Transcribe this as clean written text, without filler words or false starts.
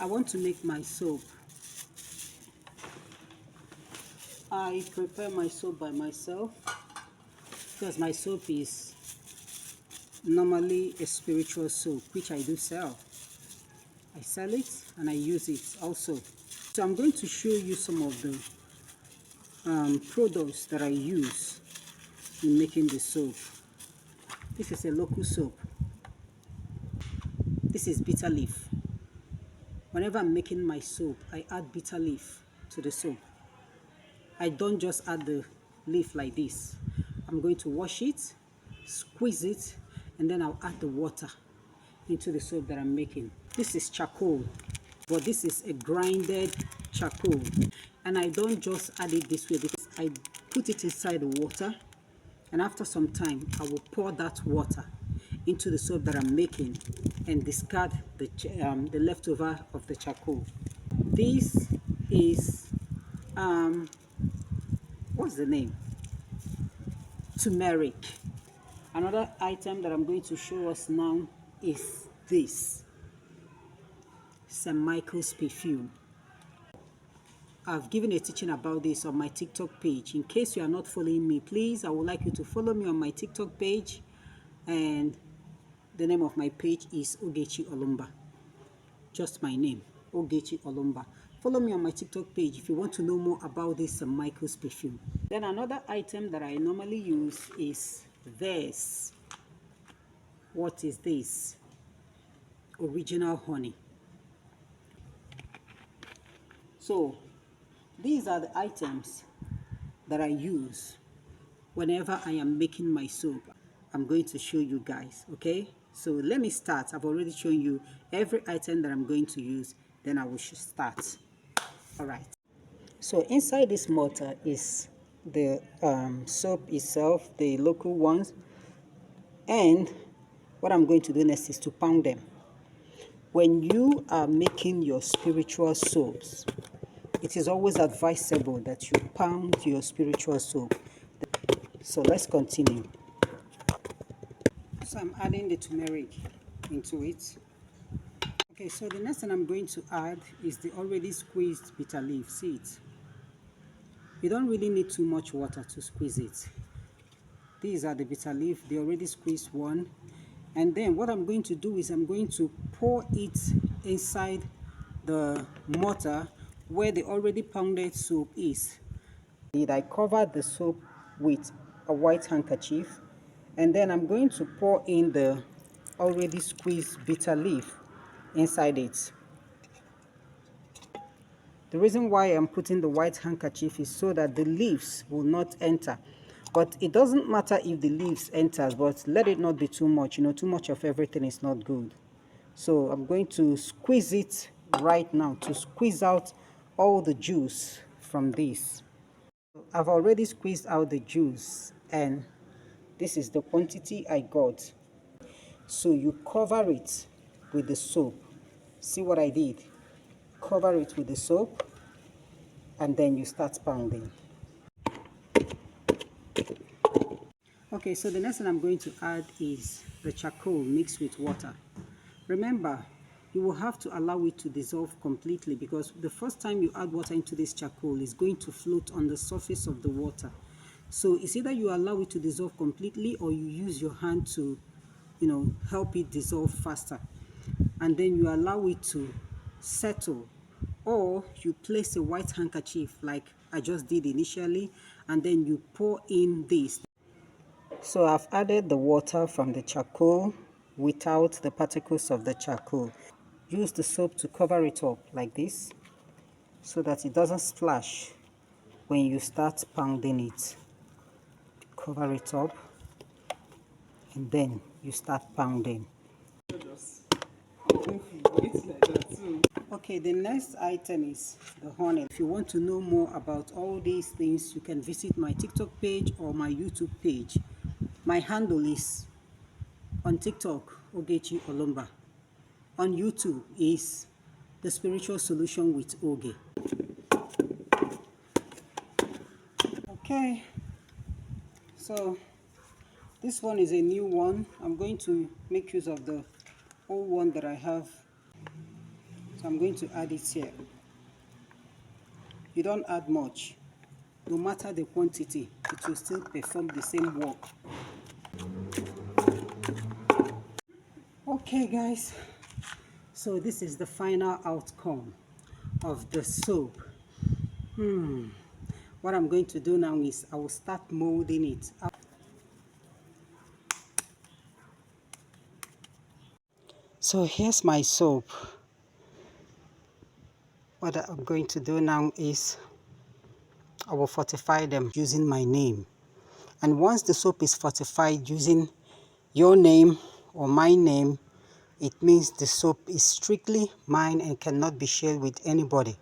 I want to make my soap. I prepare my soap by myself because my soap is normally a spiritual soap, which I do sell. I sell it and I use it also. So I'm going to show you some of the products that I use in making the soap. This is a local soap. This is bitter leaf. Whenever I'm making my soap, I add bitter leaf to the soap. I don't just add the leaf like this. I'm going to wash it, squeeze it, and then I'll add the water into the soap that I'm making. This is charcoal, but this is a grinded charcoal. And I don't just add it this way because I put it inside the water, and after some time, I will pour that water into the soap that I'm making and discard the leftover of the charcoal. This is, what's the name? Turmeric. Another item that I'm going to show us now is this, St. Michael's perfume. I've given a teaching about this on my TikTok page. In case you are not following me, please, I would like you to follow me on my TikTok page, and the name of my page is OGE'S Olumba. Just my name, OGE'S Olumba. Follow me on my TikTok page if you want to know more about this St. Michael's perfume. Then another item that I normally use is this. What is this? Original honey. So these are the items that I use whenever I am making my soap. I'm going to show you guys, okay? So let me start. I've already shown you every item that I'm going to use, then I will start. All right. So inside this mortar is the soap itself, the local ones. And what I'm going to do next is to pound them. When you are making your spiritual soaps, it is always advisable that you pound your spiritual soap. So let's continue. So I'm adding the turmeric into it. Okay, so the next thing I'm going to add is the already squeezed bitter leaf. See it? You don't really need too much water to squeeze it. These are the bitter leaf, the already squeezed one. And then what I'm going to do is I'm going to pour it inside the mortar where the already pounded soap is. I covered the soap with a white handkerchief, and then I'm going to pour in the already squeezed bitter leaf inside it. The reason why I'm putting the white handkerchief is so that the leaves will not enter. But it doesn't matter if the leaves enters, but let it not be too much. You know, too much of everything is not good. So I'm going to squeeze it right now to squeeze out all the juice from this. I've already squeezed out the juice, and this is the quantity I got. So you cover it with the soap. See what I did? Cover it with the soap, and then you start pounding. Okay, so the next thing I'm going to add is the charcoal mixed with water. Remember, you will have to allow it to dissolve completely, because the first time you add water into this charcoal, it's going to float on the surface of the water. So it's either you allow it to dissolve completely, or you use your hand to, help it dissolve faster. And then you allow it to settle, or you place a white handkerchief like I just did initially, and then you pour in this. So I've added the water from the charcoal without the particles of the charcoal. Use the soap to cover it up like this so that it doesn't splash when you start pounding it. Cover it up, and then you start pounding. Okay, the next item is the honey. If you want to know more about all these things, you can visit my TikTok page or my YouTube page. My handle is on TikTok, OGE'S Olumba. On YouTube is The Spiritual Solution with Oge. Okay, so this one is a new one. I'm going to make use of the old one that I have. So I'm going to add it here. You don't add much. No matter the quantity, it will still perform the same work. Okay guys, so this is the final outcome of the soap. What I'm going to do now is I will start molding it. So here's my soap. What I'm going to do now is I will fortify them using my name. And once the soap is fortified using your name or my name, it means the soap is strictly mine and cannot be shared with anybody.